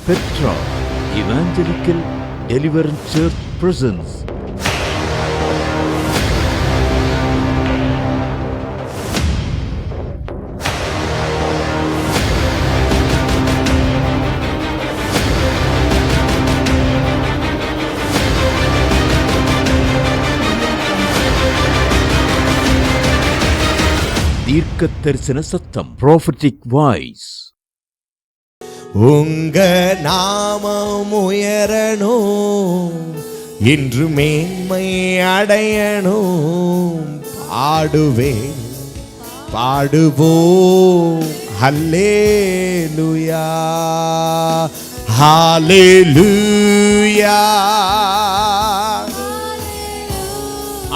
Petra Evangelical Deliverance Church presents தீர்க்க தரிசன சத்தம், prophetic voice. உங்க நாமம் உயரணும், இன்று மேன்மை அடையணும். பாடுவேன் பாடுவோம் ஹல்லேலூயா ஹல்லேலூயா.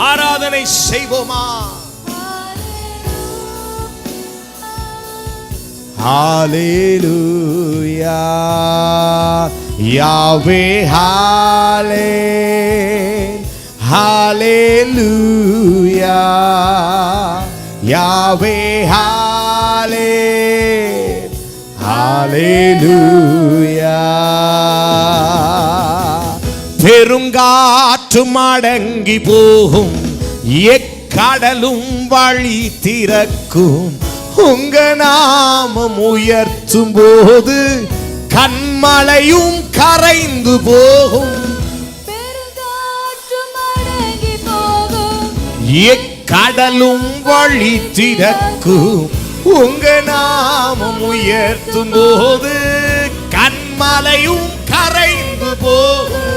ஆராதனை செய்வோமா? Hallelujah, Yahweh, Hallelujah, Yahweh, Hallelujah. பெருங்காற்றும் அடங்கி போகும், எக்கடலும் வழி திறக்கும். உங்க நாமம் உயர்த்தும் போது கண்மலையும் கரைந்து போகும். எக்கடலும் வழி திறக்கும். உங்க நாமம் உயர்த்தும் போது கண்மலையும் கரைந்து போகும்.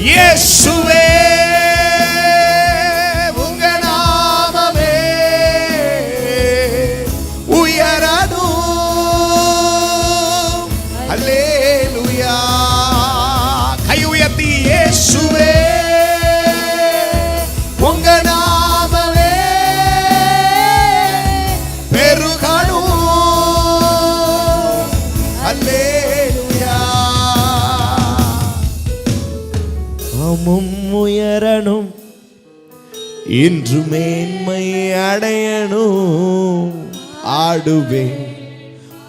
இயேசுவே உங்க நாமமே பெருகணும். அல்லேலூயா. நாமம் உயரணும், இன்று மேன்மை அடையணும். ஆடுவேன்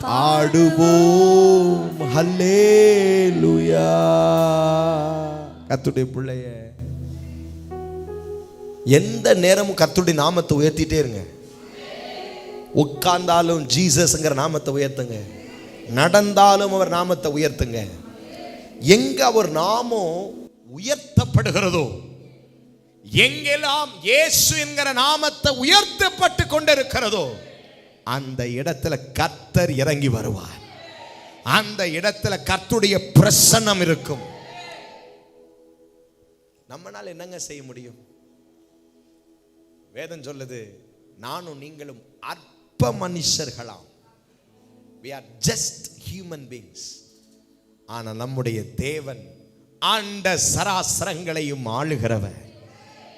பாடுவோம் ஹல்லேலூயா. கர்த்தருடைய பிள்ளைய எந்த நேரமும் கர்த்தருடைய நாமத்தை உயர்த்திட்டே இருங்க. உட்கார்ந்தாலும் ஜீசஸ்ங்கிற நாமத்தை உயர்த்துங்க, நடந்தாலும் அவர் நாமத்தை உயர்த்துங்க. எங்க அவர் நாமம் உயர்த்தப்படுகிறதோ, எங்கெல்லாம் இயேசு என்கிற நாமத்தை உயர்த்தப்பட்டு கொண்டிருக்கிறதோ, அந்த இடத்துல கர்த்தர் இறங்கி வருவார். அந்த இடத்துல கர்த்தருடைய பிரசன்னம் இருக்கும். நம்மளால என்னங்க செய்ய முடியும்? வேதம் சொல்லுது, நானும் நீங்களும் அற்ப மனுஷர்களாம். we are just human beings. ஆனா நம்முடைய தேவன் ஆண்ட சராசரங்களையும் ஆளுகிறவர்.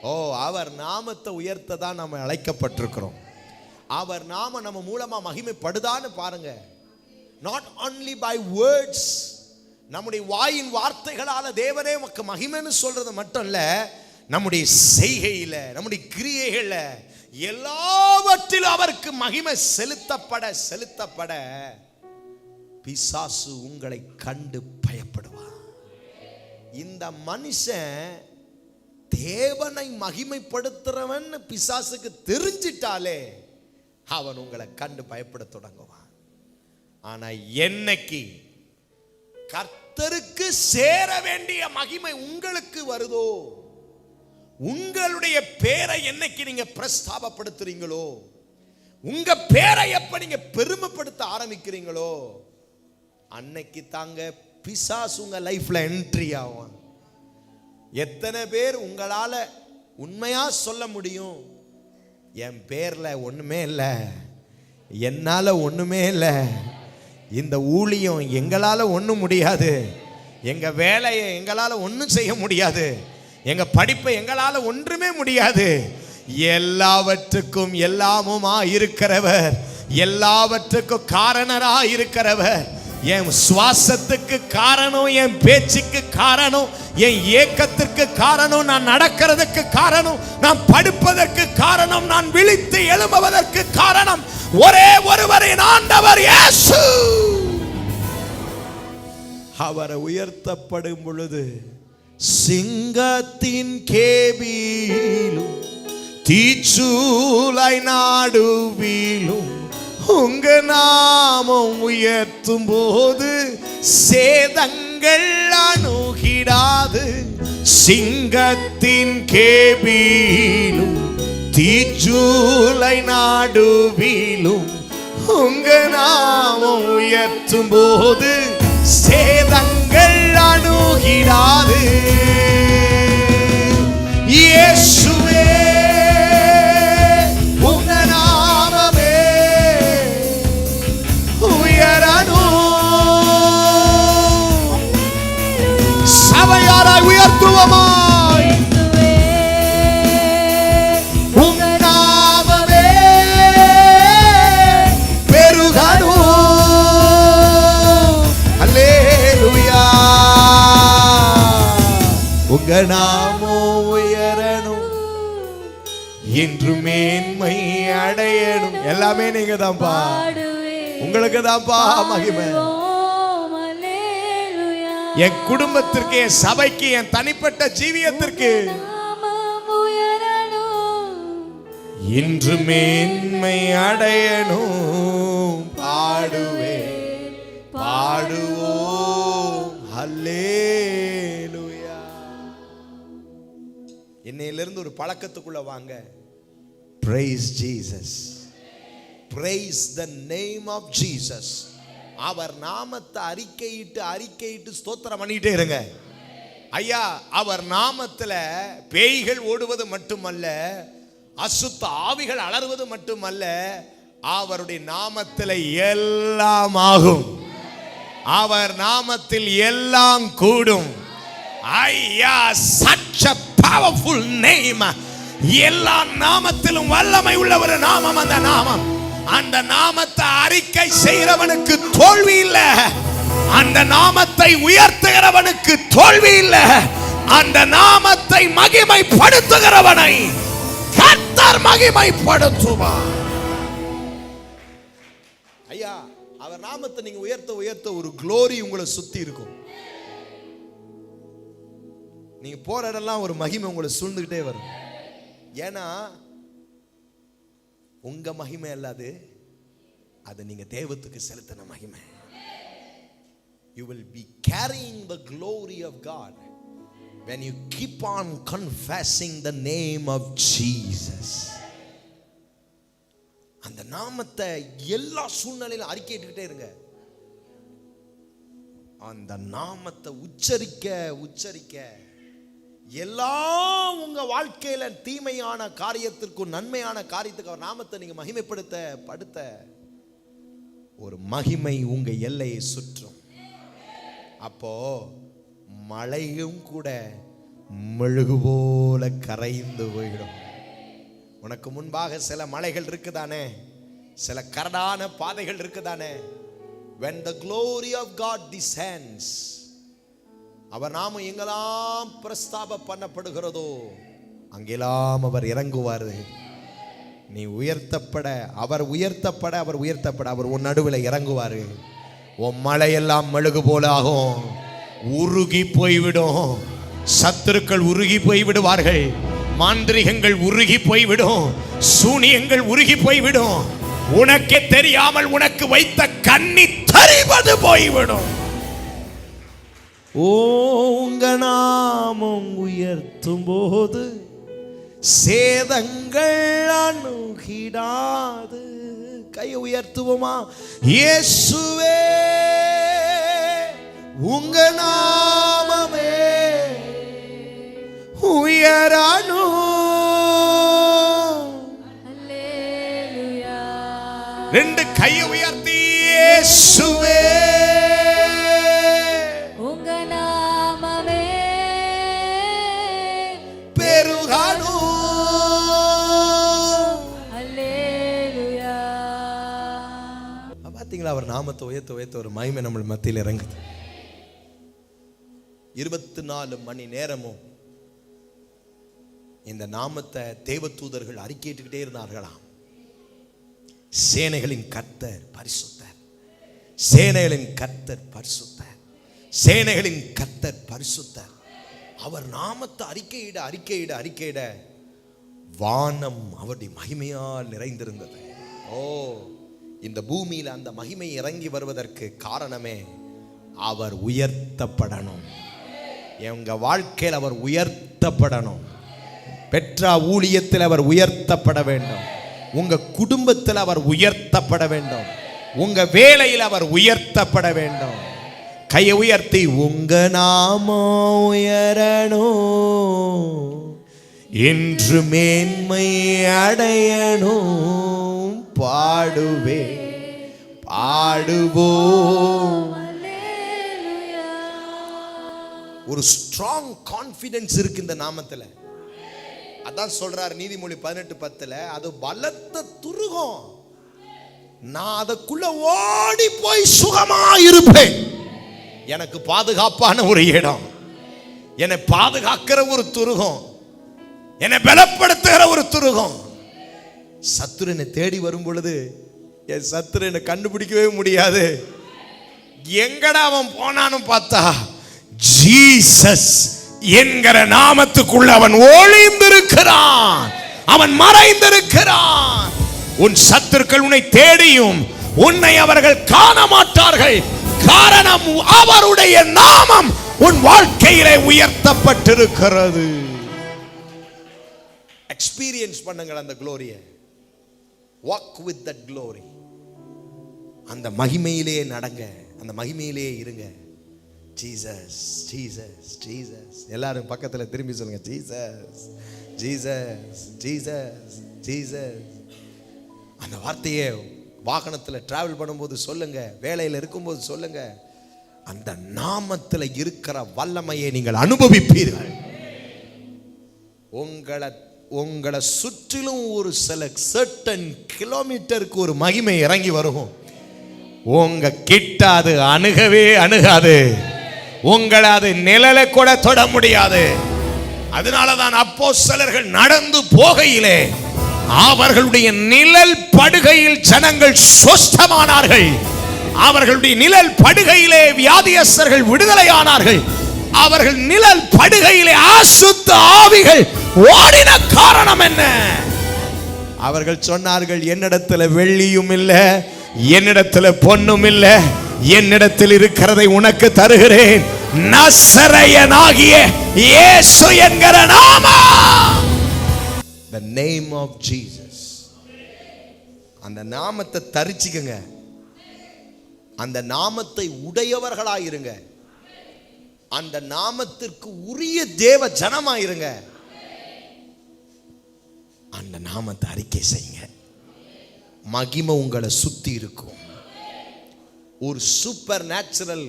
ஓ, அவர் நாமத்தை உயர்த்த தான் நம்ம அழைக்கப்பட்டிருக்கிறோம். அவர் நாம நம்ம மூலமா மகிமைப்படுதான்னு பாருங்க. நாட் only by words, நம்முடைய வாயின் வார்த்தைகளால தேவனே உமக்கு மகிமைன்னு சொல்றது மட்டும் இல்ல, நம்முடைய செய்கையில, நம்முடைய கிரியைகள்ல எல்லாவற்றிலும் அவருக்கு மகிமை செலுத்தப்பட பிசாசு உங்களை கண்டு பயப்படுவான். இந்த மனுஷன் தேவனை மகிமைப்படுத்துறவன் பிசாசுக்கு தெரிஞ்சிட்டாலே அவன் உங்களை கண்டு பயப்பட தொடங்குவான். ஆனா என்னைக்கு கர்த்தருக்கு சேர வேண்டிய மகிமை உங்களுக்கு வருதோ, உங்களுடைய பேரை என்னைக்கு நீங்க பிரஸ்தாபப்படுத்துறீங்களோ, உங்க பேரை எப்ப நீங்க பெருமைப்படுத்த ஆரம்பிக்கிறீங்களோ, அன்னைக்கு தாங்க பிசாசு உங்க லைஃப்ல என்ட்ரி ஆகும். எத்தனை பேர் உங்களால உண்மையா சொல்ல முடியும், என் பேர்ல ஒண்ணுமே இல்லை, என்னால ஒண்ணுமே இல்லை, இந்த ஊழியம் எங்களால ஒண்ணும் முடியாது, எங்க வேலையை எங்களால ஒண்ணும் செய்ய முடியாது, எங்க படிப்பை எங்களால ஒன்றுமே முடியாது. எல்லாவற்றுக்கும் எல்லாமுமா இருக்கிறவர், எல்லாவற்றுக்கும் காரணரா இருக்கிறவர், என் சுவாசத்துக்கு காரணம், என் பேச்சுக்கு காரணம், என் ஏக்கத்திற்கு காரணம், நான் நடக்கிறதுக்கு காரணம், நான் படுப்பதற்கு காரணம், நான் விழித்து எழும்புவதற்கு காரணம் ஒரே ஒருவரின் ஆண்டவர் இயேசு. அவர் உயர்த்தப்படும் பொழுது சிங்கத்தின் கேபிலும் தீச்சூலை நாடுவிலும் உங்க நாமம் உயர்த்தும் போது சேதங்கள் அணுகிடாது. சிங்கத்தின் கேபிலும் தீச்சூலை நாடுவிலும் உங்க நாமம் உயர்த்தும் போது சேதங்கள் அணுகிடாது. இயேசுவே உங்க நாமமே உயரணும். சபையாராய் உயர்த்துவோமாய் உங்க நாமமே பெருகணும். அல்லேலூயா. உங்க நாமோ உயரணும், என்று மேன்மை அடையணும். எல்லாமே நீங்க தான்ப்பா, உங்களுக்கு தான்ப்பா மகிமை. என் குடும்பத்திற்கு, என் சபைக்கு, என் தனிப்பட்ட ஜீவியத்திற்கு இன்று மேன்மை அடையணும். பாடுவே பாடுவோம் அல்லேலூயா. இன்னையிலிருந்து ஒரு பழக்கத்துக்குள்ள வாங்க. Praise Jesus. Praise the name of Jesus. அவர் நாமத்தை அறிக்கையிட்டு ஸ்தோத்திரம் பண்ணிட்டே இருங்க. ஐயா, அவர் நாமத்துல பேய்கள் ஓடுவது மட்டுமல்ல, அசுத்த ஆவிகள் அலறுவது மட்டுமல்ல, அவருடைய நாமத்தில் எல்லாம் ஆகும். அவர் நாமத்தில் எல்லாம் கூடும். ஐயா, such a powerful name. எல்லா நாமத்திலும் வல்லமை உள்ள ஒரு நாமம் அந்த நாமம். அந்த நாமத்தை அறிக்கை செய்கிறவனுக்கு தோல்வி இல்ல. அந்த நாமத்தை உயர்த்துகிறவனுக்கு தோல்வி இல்ல. அந்த நாமத்தை மகிமைப்படுத்துகிறவனை கர்த்தர் மகிமைப்படுத்துவார். ஐயா, அவர் நாமத்தை நீங்க உயர்த்த ஒரு glory உங்களை சுத்தி இருக்கும். நீங்க போற இடம்லாம் ஒரு மகிமை உங்களை சூழ்ந்துகிட்டே வரும். ஏன்னா உங்க மகிமை அல்லாது அது நீங்க தேவத்துக்கு செலுத்தின மகிமை. You will be carrying the glory of God when you keep on confessing the name of Jesus. அந்த நாமத்தை எல்லா சூழ்நிலையிலும் அறிக்கையிட்டுக்கிட்டே இருங்க. அந்த நாமத்தை உச்சரிக்க எல்லாம் உங்க வாழ்க்கையில தீமையான காரியத்திற்கும் நன்மையான காரியத்துக்கு அவர் நாமத்தை நீங்க மகிமைப்படுத்த ஒரு மகிமை உங்க எல்லையை சுற்றும். அப்போ மழையும் கூட மெழுகு போல கரைந்து போயிடும். உனக்கு முன்பாக சில மலைகள் இருக்குதானே, சில கரடான பாதைகள் இருக்குதானே. when the glory of God descends, அவர் நாமம் எங்கெல்லாம் பிரஸ்தாப பண்ணப்படுகிறதோ அங்கெல்லாம் அவர் இறங்குவார். நீ உயர்த்தப்பட அவர் உன் நடுவில் இறங்குவார். உன் மலையெல்லாம் மெழுகு போல ஆகும், உருகி போய்விடும். சத்துருக்கள் உருகி போய்விடுவார்கள், மாந்திரிகங்கள் உருகி போய்விடும், சூனியங்கள் உருகி போய்விடும். உனக்கே தெரியாமல் உனக்கு வைத்த கண்ணி தரிவது போய்விடும். உங்க நாமம் உயர்த்தும் போது சேதங்கள் அணுகிடாது. கை உயர்த்துவோமா? இயேசுவே உங்க நாமமே உயரணும். அல்லேலூயா. ரெண்டு கையை உயர்த்தி இயேசுவே உங்க நாமமே பெருகணும். அல்லேலூயா. பாத்தீங்களா, அவர் நாமத்தை உயர்த்த ஒரு மகிமை நம்ம மத்தியில் இறங்குது. 24 மணி நேரமும் இந்த நாமத்தை தேவதூதர்கள் அறிக்கையிட்டுக்கிட்டே இருந்தார்களாம். சேனைகளின் கர்த்தர் பரிசுத்தர், சேனைகளின் கர்த்தர் பரிசுத்தர், சேனைகளின் கர்த்தர் பரிசுத்தர். அவர் நாமத்தை அறிக்கையிட அறிக்கையிட அறிக்கையிட வானம் அவருடைய மகிமையால் நிறைந்திருந்தது. ஓ, இந்த பூமியில் அந்த மகிமை இறங்கி வருவதற்கு காரணமே அவர் உயர்த்தப்படணும். எங்க வாழ்க்கையில் அவர் உயர்த்தப்படணும். பெற்றா ஊழியத்தில் அவர் உயர்த்தப்பட வேண்டும். உங்க குடும்பத்தில் அவர் உயர்த்தப்பட வேண்டும். உங்க வேலையில் அவர் உயர்த்தப்பட வேண்டும். கையை உயர்த்தி உங்க நாமம் உயரணும், என்று மேன்மை அடையணும், பாடுவே பாடுவோம். ஒரு ஸ்ட்ராங் கான்ஃபிடன்ஸ் இருக்கு இந்த நாமத்துல. அதான் சொல்றார் நீதிமொழி 18:10, அது பலத்த துருகம், நான் அதுக்குள்ள ஓடி போய் சுகமா இருப்பேன். எனக்கு பாதுகாப்பான ஒரு இடம், என்னை பாதுகாக்கிற ஒரு துருகம், என்னை பலப்படுத்துகிற ஒரு துருகம். சத்துரு என்னை தேடி வரும் பொழுது என் சத்துரு என்னை கண்டுபிடிக்கவே முடியாது. எங்கடா அவன் போனான்னு பார்த்தா ஜீசஸ் என்கிற நாமத்துக்குள்ள அவன் ஒளிந்திருக்கிறான், அவன் மறைந்திருக்கிறான். உன் சத்துருக்கள் உன்னை தேடியும் உன்னை அவர்கள் காண மாட்டார்கள். காரணம் அவருடைய நாமம் உன் வாழ்க்கையிலே உயர்த்தப்பட்டிருக்கிறது. எக்ஸ்பீரியன்ஸ் பண்ணுங்கள் அந்த க்ளோரியை. Walk with that glory. அந்த மகிமையிலே நடங்க, அந்த மகிமையிலே இருங்க. Jesus Jesus Jesus. எல்லாரும் பக்கத்தில் திரும்பி சொல்லுங்க, ஜீசஸ் ஜீசஸ் ஜீசஸ் ஜீசஸ். அந்த வார்த்தையே வாகனத்தில் டிராவல் பண்ணும்போது சொல்லுங்க, வேலையில் இருக்கும்போது சொல்லுங்க. அந்த நாமத்தில் இருக்கிற வல்லமையை நீங்கள் அனுபவிப்பீர்கள். உங்களை சுற்றிலும் ஒரு சில சர்டன் கிலோமீட்டருக்கு ஒரு மகிமை இறங்கி வரும். உங்க கிட்ட அது அணுகவே அணுகாது. உங்களை அது நிழலை கூட தொட முடியாது. அதனாலதான் அப்போஸ்தலர்கள் நடந்து போகையிலே அவர்களுடைய நிழல் படுகையில் ஜனங்கள் சொஸ்தமானார்கள். அவர்களுடைய நிழல் படுகையிலே வியாதியஸ்தர்கள் விடுதலையானார்கள். அவர்கள் நிழல் படுகையிலே அசுத்த ஆவிகள் ஓடின காரணம் என்ன? அவர்கள் சொன்னார்கள், என்னிடத்தில் வெள்ளியும் இல்லை, என்னிடத்தில் பொன்னும் இல்லை, என்னிடத்தில் இருக்கிறதை உனக்கு தருகிறேன், நசரேயனாகிய இயேசு என்கிற நாமம். The name of Jesus. அந்த நாமத்தை தரிச்சிக்கங்க. அந்த நாமத்தை உடையவர்களாயிருங்க. அந்த நாமத்திற்கு உரிய தேவ ஜனமாயிருங்க. அந்த நாமத்தை அறிக்கை செய்யுங்க. மகிமை உங்களை சுத்தி இருக்கும். ஒரு சூப்பர் நேச்சுரல்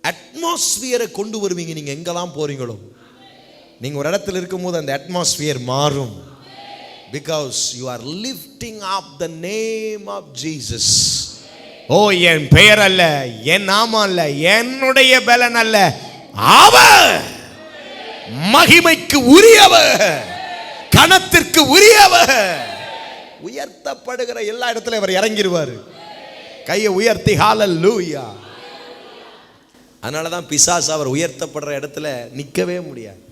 அட்மாஸ்பியரை கொண்டு வருவீங்க. நீங்க எங்கெல்லாம் போறீங்களோ, நீங்க ஒரு இடத்துல இருக்கும்போது அந்த அட்மாஸ்பியர் மாறும். Because you are lifting up the name of Jesus. ஓ, என் பெயர் அல்ல, என் நாமம் அல்ல, என்னுடைய பலன் அல்ல, அவர் மகிமைக்கு உரியவர், கனத்திற்கு உரியவர். உயர்த்தப்படுகிற எல்லா இடத்துல அவர் இறங்கிடுவார். கையை உயர்த்தி ஹalleluya. அதனாலதான் பிசாசு அவர் உயர்த்தப்படுற இடத்துல நிற்கவே முடியாது.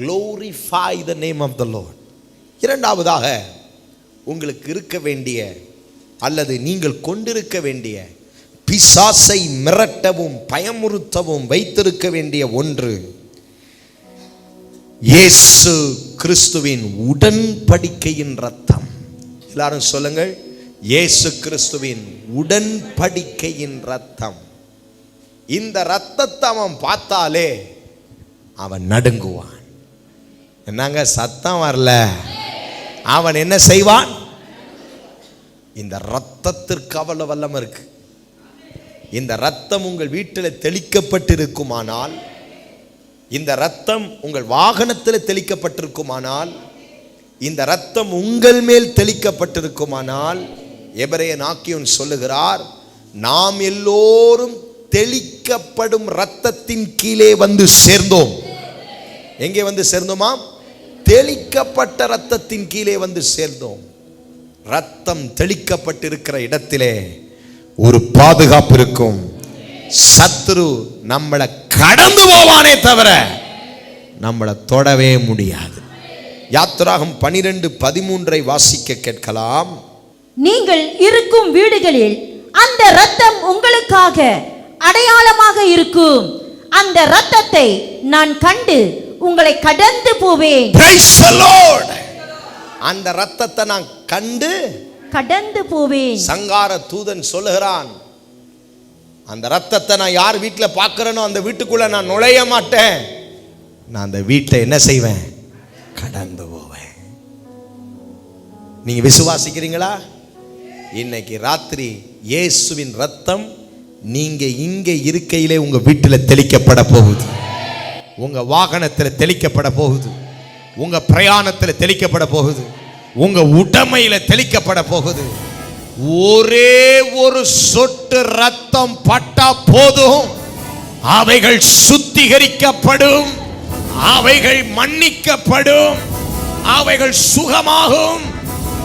Glorify the name of the Lord. இரண்டாவதாக, உங்களுக்கு இருக்க வேண்டிய அல்லது நீங்கள் கொண்டிருக்க வேண்டிய பிசாசை மிரட்டவும் பயமுறுத்தவும் வைத்திருக்க வேண்டிய ஒன்று, இயேசு கிறிஸ்துவின் உடன்படிக்கையின் ரத்தம். எல்லாரும் சொல்லுங்கள், இயேசு கிறிஸ்துவின் உடன்படிக்கையின் ரத்தம். இந்த ரத்தத்தை அவன் பார்த்தாலே அவன் நடுங்குவான். என்னங்க சத்தம் வரல? அவன் என்ன செய்வான்? இந்த ரத்தத்திற்கு அவ்வளவு வல்லமை இருக்கு. இந்த ரத்தம் உங்கள் வீட்டில் தெளிக்கப்பட்டிருக்குமானால், இந்த ரத்தம் உங்கள் வாகனத்தில் தெளிக்கப்பட்டிருக்குமானால், இந்த ரத்தம் உங்கள் மேல் தெளிக்கப்பட்டிருக்குமானால், எபிரேயன் ஆக்கியோன் சொல்லுகிறார், நாம் எல்லோரும் தெளிக்கப்படும் ரத்தத்தின் கீழே வந்து சேர்ந்தோம். எங்கே வந்து சேர்ந்தோமா? தெளிக்கப்பட்ட ரத்தத்தின் கீழே வந்து சேர்ந்தோம். ரத்தம் தெளிக்கப்பட்டிருக்கிற இடத்திலே ஒரு பாதுகாப்பு இருக்கும், சத்துரு நம்மளை கடந்து போவானே தவிர நம்மளை தொடவே முடியாது. யாத்திராகம் 12:13 வாசிக்க கேட்கலாம். நீங்கள் இருக்கும் வீடுகளில் அந்த இரத்தம் உங்களுக்காக அடையாளமாக இருக்கும். அந்த இரத்தத்தை நான் கண்டு உங்களை கடந்து போவேன். Praise the Lord. அந்த இரத்தத்தை நான் கண்டு கடந்து போவேன். சங்கார தூதன் சொல்லுகிறான், அந்த இரத்தத்தை நான் யார் வீட்டில் பார்க்கிறேனோ அந்த வீட்டுக்குள்ள நான் நுழைய மாட்டேன். நான் அந்த வீட்டை என்ன செய்வேன்? கடந்து போவேன். நீங்க விசுவாசிக்கிறீங்களா? இன்னைக்கு ராத்திரி இயேசுவின் ரத்தம் நீங்க இங்கே இருக்கையிலே உங்க வீட்டில் தெளிக்கப்பட போகுது, உங்க வாகனத்தில் தெளிக்கப்பட போகுது, உங்க பிரயாணத்தில் தெளிக்கப்பட போகுது, உங்க உடைமையில தெளிக்கப்பட போகுது. ஒரே ஒரு சொட்டு ரத்தம் பட்டா போதும், அவைகள் சுத்திகரிக்கப்படும், அவைகள் மன்னிக்கப்படும், அவைகள் சுகமாகும்,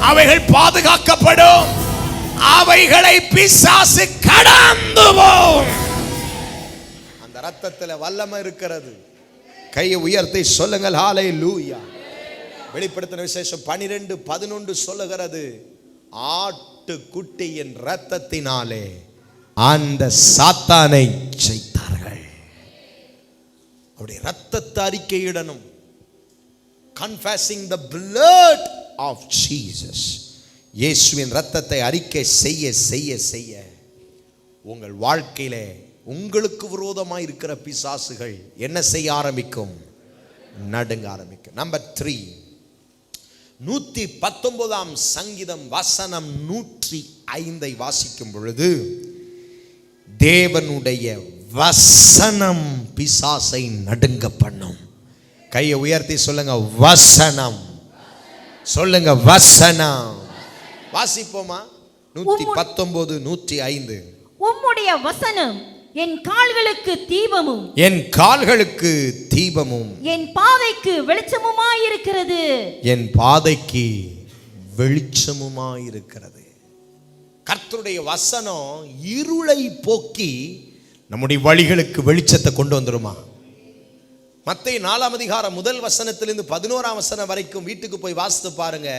அவைகள் பாதுகாக்கப்படும், அவைகளை பிசாசு கடந்து போகும். அந்த ரத்தத்தில் வல்லமை இருக்கிறது. கையை உயர்த்தி சொல்லுங்கள் ஹல்லேலூயா. வெளிப்படுத்தின விசேஷம் 12:11 சொல்லுகிறது, ஆட்டுக்குட்டியின் ரத்தத்தினாலே அந்த சாத்தானை ஜெயித்தார்கள். அவருடைய ரத்தத்தை அறிக்கையிடணும். Confessing the blood of Jesus. இயேசுவின் ரத்தத்தை அறிக்கை செய்ய செய்ய செய்ய உங்கள் வாழ்க்கையிலே உங்களுக்கு விரோதமாய் இருக்கிற பிசாசுகள் என்ன செய்ய ஆரம்பிக்கும்? நடுங்க ஆரம்பிக்கும். நம்பர் 3, 119 சங்கீதம் வசனம் 105 வாசிக்கும் பொழுது, தேவனுடைய வசனம் பிசாசை நடுங்க பண்ணும். கையை உயர்த்தி சொல்லுங்க வசனம். சொல்லுங்க வசனம். வாசிப்போமா? 119 105. உம்முடைய வசனம் என் கால்களுக்கு தீபமும் என் கால்களுக்கு தீபமும் என் பாதைக்கு வெளிச்சமுமாயிருக்கிறது. என் பாதைக்கு வெளிச்சமுமாயிருக்கிறது. கர்த்தருடைய வசனம் இருளை போக்கி நம்முடைய வழிகளுக்கு வெளிச்சத்தை கொண்டு வந்துருமா? மத்தேயு 4 அதிகாரம் 1 வசனத்திலிருந்து 11 வசனம் வரைக்கும் வீட்டுக்கு போய் வாசித்து பாருங்க.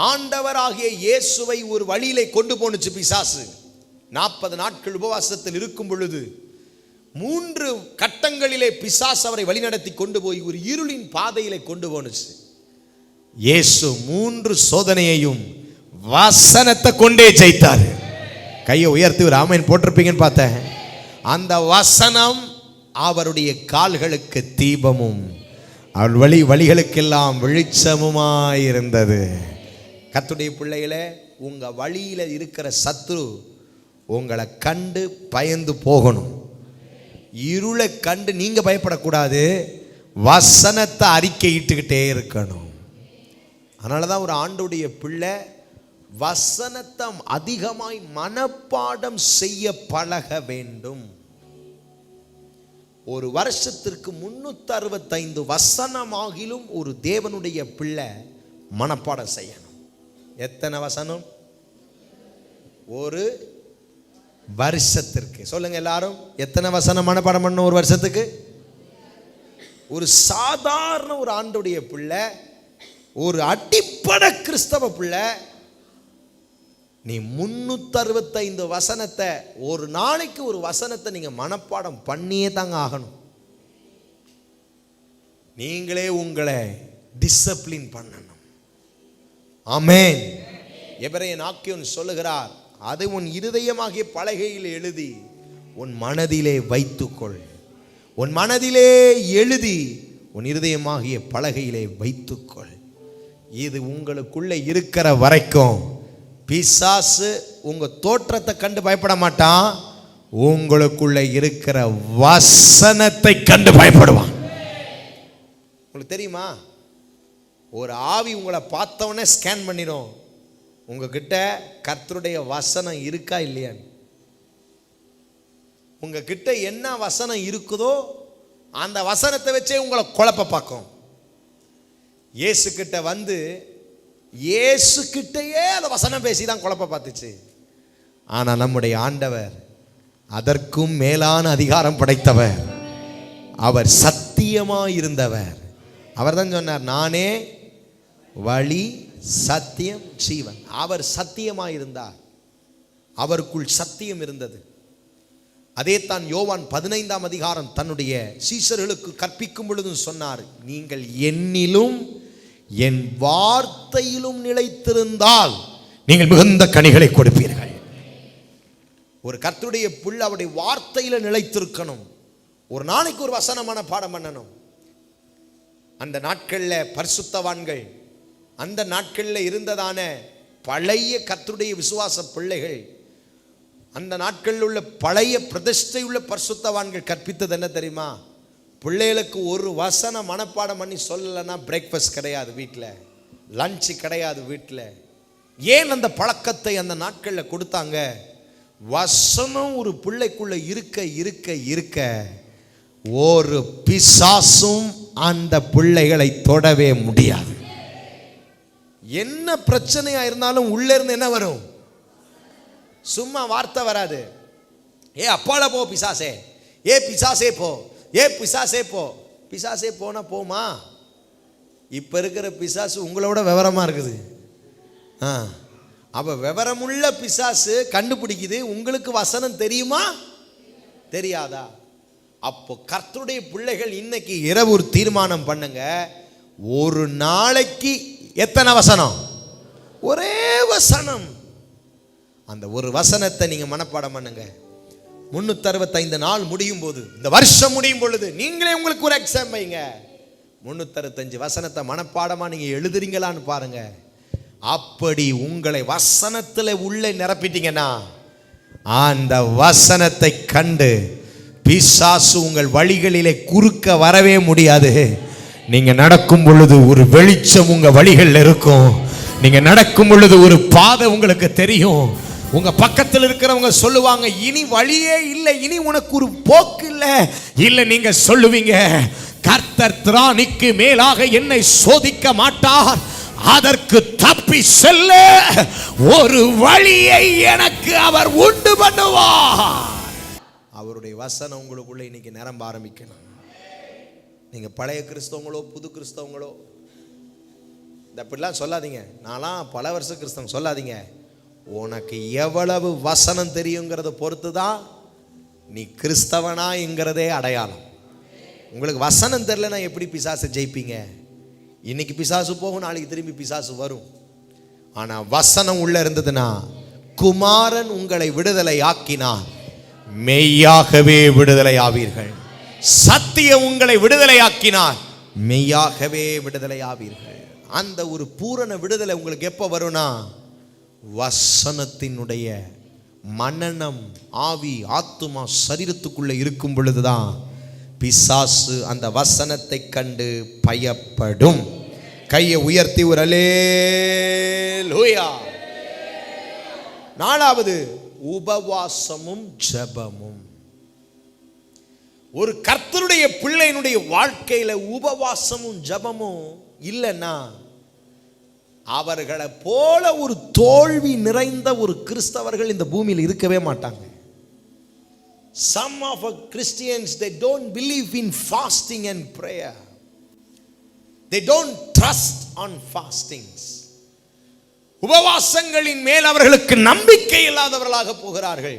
ஆண்டவராகிய இயேசுவை ஒரு வழியிலே கொண்டு போனுச்சு பிசாசு. 40 நாட்கள் உபவாசத்தில் இருக்கும் பொழுது 3 கட்டங்களிலே பிசாசு அவரை வழிநடத்தி கொண்டு போய் ஒரு இருளின் பாதையிலே கொண்டு போனுச்சு. இயேசு 3 சோதனையையும் வசனத்தை கொண்டே ஜெயித்தார். கையை உயர்த்தி ஒரு ஆமென் போட்டிருப்பீங்கன்னு பார்த்தேன். அந்த வசனம் அவருடைய கால்களுக்கு தீபமும் அவர் வழிகளுக்கெல்லாம் வெளிச்சமுமாயிருந்தது. கர்த்தருடைய பிள்ளைகளே, உங்க வழியில இருக்கிற சத்துரு உங்களை கண்டு பயந்து போகணும். இருளை கண்டு நீங்க பயப்படக்கூடாது, வசனத்தை அறிக்கையிட்டுக்கிட்டே இருக்கணும். அதனாலதான் ஒரு ஆண்டவருடைய பிள்ளை வசனத்தை அதிகமாய் மனப்பாடம் செய்ய பழக வேண்டும். ஒரு வருஷத்திற்கு 365 வசனமாகிலும் ஒரு தேவனுடைய பிள்ளை மனப்பாடம் செய்யணும். எத்தனை வசனம்? ஒரு வருஷத்திற்கு சொல்லுங்க எல்லாரும், எத்தனை வசனம் மனப்பாடம் பண்ணணும் ஒரு வருஷத்துக்கு? ஒரு சாதாரண ஒரு ஆண்டுடைய பிள்ளை, ஒரு அடிப்படை கிறிஸ்தவ பிள்ளை, நீ 365 வசனத்தை ஒரு நாளைக்கு ஒரு வசனத்தை நீங்க மனப்பாடம் பண்ணியே தாங்க ஆகணும். நீங்களே உங்களை டிசிப்ளின் பண்ணணும். ஆமென். எபிரேயன் ஆக்கியோன் சொல்லுகிறார், அதை உன் இருதயமாகிய பலகையில் எழுதி உன் மனதிலே வைத்துக்கொள். உன் மனதிலே எழுதி உன் இருதயமாகிய பலகையிலே வைத்துக்கொள். இது உங்களுக்குள்ள இருக்கிற வரைக்கும் பிசாசு உங்க தோற்றத்தை கண்டு பயப்பட மாட்டான், உங்களுக்குள்ள இருக்கிற வசனத்தை கண்டு பயப்படுவான். உங்களுக்கு தெரியுமா, ஒரு ஆவி உங்களை பார்த்தவொடனே ஸ்கேன் பண்ணிடும், உங்ககிட்ட கர்த்தருடைய வசனம் இருக்கா இல்லையான்னு. உங்ககிட்ட என்ன வசனம் இருக்குதோ அந்த வசனத்தை வச்சே உங்களை குழப்ப பார்க்கும். இயேசு கிட்ட வந்து இயேசு கிட்டையே அந்த வசனம் பேசி தான் குழப்ப பார்த்துச்சு. ஆனால் நம்முடைய ஆண்டவர் அதற்கும் மேலான அதிகாரம் படைத்தவர். அவர் சத்தியமாயிருந்தவர். அவர் தான் சொன்னார், நானே வழி சத்தியம் ஜீவன். அவர் சத்தியமாயிருந்தார். அவருக்குள் சத்தியம் இருந்தது. அதே தான் யோவான் 15ஆம் அதிகாரம் தன்னுடைய சீஷர்களுக்கு கற்பிக்கும் பொழுதும் சொன்னார், நீங்கள் என்னிலும் என் வார்த்தையிலும் நிலைத்திருந்தால் நீங்கள் மிகுந்த கனிகளை கொடுப்பீர்கள். ஒரு கர்த்தருடைய பிள்ளை அவருடைய வார்த்தையில நிலைத்திருக்கணும். ஒரு நாளைக்கு ஒரு வசனமான பாடம் பண்ணணும். அந்த நாட்களில் பரிசுத்தவான்கள், அந்த நாட்களில் இருந்ததான பழைய கர்த்தருடைய விசுவாச பிள்ளைகள், அந்த நாட்களில் உள்ள பழைய பிரதிஷ்டை உள்ள பரிசுத்தவான்கள் கற்பித்தது என்ன தெரியுமா? பிள்ளைகளுக்கு ஒரு வசனம் மனப்பாடம் பண்ணி சொல்லலைன்னா பிரேக்ஃபாஸ்ட் கிடையாது வீட்டில், லஞ்சு கிடையாது வீட்டில். ஏன் அந்த பழக்கத்தை அந்த நாட்களில் கொடுத்தாங்க? வசனம் ஒரு பிள்ளைக்குள்ள இருக்க இருக்க இருக்க ஒரு பிசாசும் அந்த பிள்ளைகளை தொடவே முடியாது. என்ன பிரச்சனையா இருந்தாலும் உள்ள இருந்து என்ன வரும்? சும்மா வார்த்தை வராது. ஏ அப்பால போ பிசாசே, ஏ பிசாசே போ, ஏ பிசாசே போ. பிசாசே போனா போமா? இப்ப இருக்கிற பிசாசு உங்களோட விவரமா இருக்குது. அப்ப விவரமுள்ள பிசாசு கண்டுபிடிக்குது. உங்களுக்கு வசனம் தெரியுமா தெரியாதா? அப்போ கர்த்தருடைய பிள்ளைகள் இன்னைக்கு இரவு ஒரு தீர்மானம் பண்ணுங்க. ஒரு நாளைக்கு எத்தனை வசனம்? ஒரே வசனம். அந்த ஒரு வசனத்தை நீங்க மனப்பாடம் பண்ணுங்க. 365 நாள் முடியும் போது, இந்த வருஷம் முடியும் பொழுது நீங்களே உங்களுக்கு ஒரு எக்ஸாம் வைங்க. 365 வசனத்தை மனப்பாடமா நீங்க எழுதுறீங்களான்னு பாருங்க. அப்படி உங்களை வசனத்தில் உள்ளே நிரப்பிட்டீங்கன்னா அந்த வசனத்தை கண்டு பிசாசு உங்கள் வழிகளிலே குறுக்க வரவே முடியாது. நீங்க நடக்கும் பொழுது ஒரு வெளிச்சம் உங்க வழிகளில் இருக்கும். நீங்க நடக்கும் பொழுது ஒரு பாதை உங்களுக்கு தெரியும். உங்க பக்கத்தில் இருக்கிறவங்க சொல்லுவாங்க, இனி வழியே இல்லை, இனி உனக்கு ஒரு போக்கு இல்லை. இல்லை, நீங்க சொல்லுவீங்க, கர்த்தர் திராணிக்கு மேலாக என்னை சோதிக்க மாட்டார், அதற்கு தப்பி செல்ல ஒரு வழியை எனக்கு அவர் உண்டு பண்ணுவார். அவருடைய வசனம் உங்களுக்குள்ள இன்னைக்கு நிரம்ப ஆரம்பிக்கணும். நீங்க பழைய கிறிஸ்தவங்களோ புது கிறிஸ்தவங்களோ அப்படிலாம் சொல்லாதீங்க. நான்லாம் பல வருஷ கிறிஸ்தவன் சொல்லாதீங்க. உனக்கு எவ்வளவு வசனம் தெரியுங்கிறத பொறுத்து தான் நீ கிறிஸ்தவனா என்கிறதே அடையாளம். உங்களுக்கு வசனம் தெரியலனா எப்படி பிசாசை ஜெயிப்பீங்க? இன்னைக்கு பிசாசு போகும், நாளைக்கு திரும்பி பிசாசு வரும். ஆனா வசனம் உள்ள இருந்ததுன்னா, குமாரன் உங்களை விடுதலை ஆக்கினார், மெய்யாகவே விடுதலை ஆவீர்கள். சத்தியம் உங்களை விடுதலை ஆக்கினார், மெய்யாகவே விடுதலை ஆவீர்கள். அந்த ஒரு பூரண விடுதலை உங்களுக்கு எப்ப வரும்னா, வசனத்தினுடைய மனனம் ஆவி ஆத்துமா சரீரத்துக்குள்ள இருக்கும் பொழுதுதான் பிசாசு அந்த வசனத்தை கண்டு பயப்படும். கையை உயர்த்தி ஒரு அல்லேலூயா. நாலாவது, உபவாசமும் ஜெபமும். ஒரு கர்த்தருடைய பிள்ளையினுடைய வாழ்க்கையில உபவாசமும் ஜெபமும் இல்லைன்னா அவர்களை போல ஒரு தோல்வி நிறைந்த ஒரு கிறிஸ்தவர்கள் இந்த பூமியில் இருக்கவே மாட்டாங்க. Some of our Christians, they don't believe in fasting and prayer. They don't trust on fastings. உபவாசங்களின் மேல் அவர்களுக்கு நம்பிக்கை இல்லாதவர்களாக போகிறார்கள்.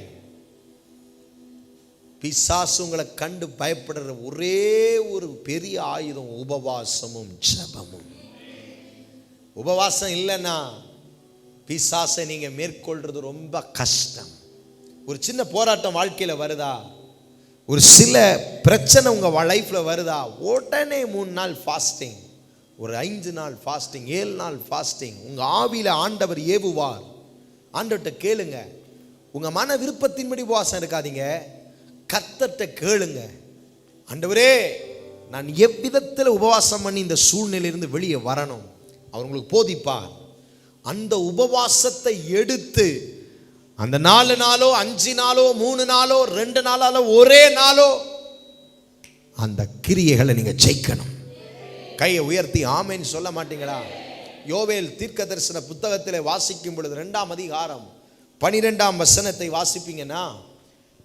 பிசாசு உங்களை கண்டு பயப்படுற ஒரே ஒரு பெரிய ஆயுதம் உபவாசமும் ஜெபமும். உபவாசம் இல்லைன்னா பிசாசை நீங்க மேற்கொள்றது ரொம்ப கஷ்டம். ஒரு சின்ன போராட்டம் வாழ்க்கையில வருதா, ஒரு சில பிரச்சனை உங்க லைஃப்ல வருதா, உடனே 3 நாள் ஃபாஸ்டிங், ஒரு 5 நாள் ஃபாஸ்டிங், 7 நாள் ஃபாஸ்டிங். உங்க ஆவியில ஆண்டவர் ஏவுவார். ஆண்டவர்கிட்ட கேளுங்க. உங்க மன விருப்பத்தின்படி உபவாசம் இருக்காதீங்க, கர்த்தர்கிட்ட கேளுங்க. ஆண்டவரே, நான் எவ்விதத்தில் உபவாசம் பண்ணி இந்த சூழ்நிலையிலிருந்து வெளியே வரணும், அவர் உங்களுக்கு போதிப்பார். அந்த உபவாசத்தை எடுத்து அந்த 4 நாளோ 5 நாளோ 3 நாளோ 2 நாளாலோ ஒரே நாளோ அந்த கிரியைகளை நீங்க ஜெயிக்கணும். கையை உயர்த்தி ஆமென் சொல்ல மாட்டீங்களா? யோவேல் தீர்க்க தரிசன புத்தகத்தில் வாசிக்கும் பொழுது 2ஆம் அதிகாரம் 12ஆம் வசனத்தை வாசிப்பீங்கன்னா,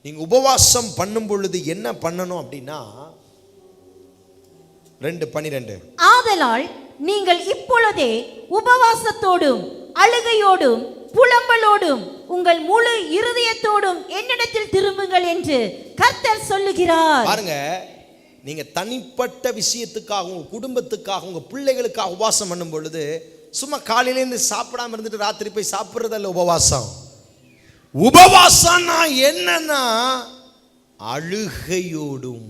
நீங்க உபவாசம் பண்ணும் பொழுது என்ன பண்ணணும் அப்படின்னா 2:12 ஆதலால் நீங்கள் இப்பொழுதே உபவாசத்தோடும் அழுகையோடும் புலம்பலோடும் உங்கள் முழு இருதயத்தோடும் என்னிடத்தில் திரும்புங்கள் என்று கர்த்தர் சொல்லுகிறார். பாருங்க, நீங்க தனிப்பட்ட விஷயத்துக்காக, உங்க குடும்பத்துக்காக, உங்க பிள்ளைகளுக்காக உபவாசம் பண்ணும் பொழுது சும்மா காலையிலேருந்து சாப்பிடாம இருந்துட்டு ராத்திரி போய் சாப்பிட்றதல்ல உபவாசம். உபவாசம்னா என்னன்னா அழுகையோடும்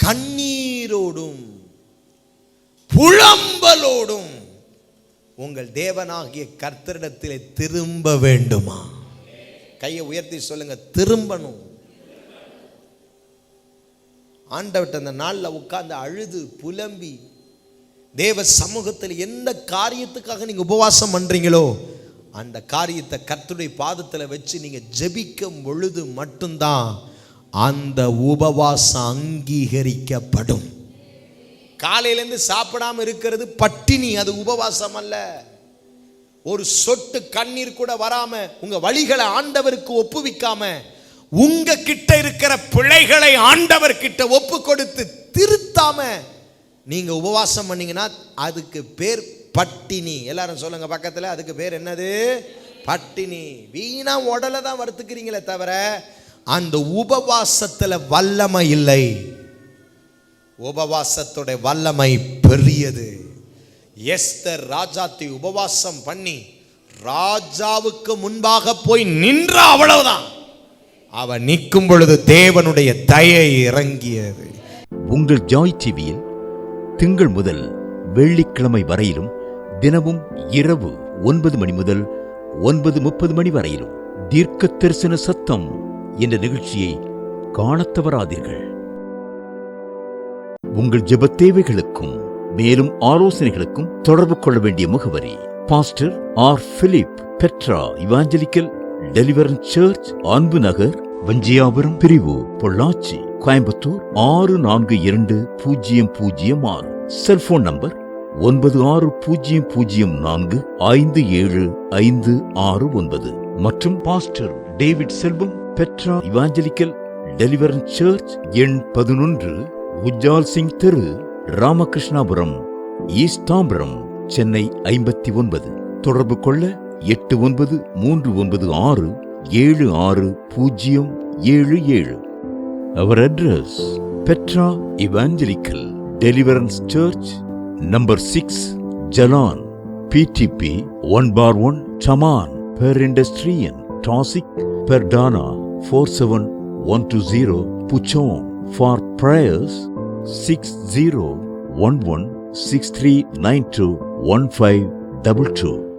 கண்ணீரோடும் புலம்பலோடும் உங்கள் தேவனாகிய கர்த்தரிடத்திலே திரும்ப வேண்டுமா? கையை உயர்த்தி சொல்லுங்க, திரும்பணும். ஆண்டவர்ட்ட அந்த நாளில் உட்கார்ந்து அழுது புலம்பி தேவ சமூகத்தில் எந்த காரியத்துக்காக நீங்க உபவாசம் பண்றீங்களோ அந்த காரியத்தை கர்த்தருடைய பாதத்தில் வச்சு நீங்க ஜெபிக்கும் பொழுது மட்டும்தான் அந்த உபவாசம் அங்கீகரிக்கப்படும். காலையிலேருந்து சாப்பிடாம இருக்கிறது பட்டினி, அது உபவாசம் அல்ல. ஒரு சொட்டு கண்ணீர் கூட வராம உங்க வழிகளை ஆண்டவருக்கு ஒப்புவிக்காம உங்க கிட்ட இருக்கிற பிழைகளை ஆண்டவர் கிட்ட ஒப்பு கொடுத்து திருத்தாம நீங்க உபவாசம் பண்ணீங்கன்னா அதுக்கு பேர் பட்டினி. எல்லாரும் சொல்லுங்க பக்கத்துல, அதுக்கு பேர் என்னது? பட்டினி. வீணா உடலை தான் வறுத்துக்கிறீங்களே தவிர அந்த உபவாசத்துல வல்லமை இல்லை. உபவாசத்தோட வல்லமை பெரியது. எஸ்தர் ராஜாத்தி உபவாசம் பண்ணி ராஜாவுக்கு முன்பாக போய் நின்ற, அவ்வளவுதான். அவ நிற்கும் பொழுது தேவனுடைய தயை இறங்கியது. உங்கள் ஜாய் டிவியில் திங்கள் முதல் வெள்ளிக்கிழமை வரையிலும் தினமும் இரவு 9 மணி முதல் 9:30 மணி வரையிலும் தீர்க்க தரிசன சத்தம் என்ற நிகழ்ச்சியை காணத் தவறாதீர்கள். உங்கள் ஜெபத் தேவைகளுக்கும் மேலும் ஆலோசனைகளுக்கும் தொடர்பு கொள்ள வேண்டிய முகவரி: pastor R. Philip, Petra Evangelical Deliverance Church, Anbu Nagar, வஞ்சியாபுரம் பிரிவு, பொள்ளாச்சி, கோயம்புத்தூர் 642006. செல்போன் நம்பர் 9600457569 மற்றும் பாஸ்டர் டேவிட் செல்வம், பெட்ரா இவாஞ்சலிக்கல் டெலிவரன்ஸ் சர்ச், எண் 11, உஜ்ஜால் சிங் தெரு, ராமகிருஷ்ணாபுரம், ஈஸ்ட் தாம்பரம், சென்னை 59. தொடர்பு கொள்ள 8939676077. Our address: Petra Evangelical Deliverance Church, number 6, Jalan, PTP 1/1, Taman, Perindustrian, Tosik, Perdana 47120, Puchon. For prayers 601163921522.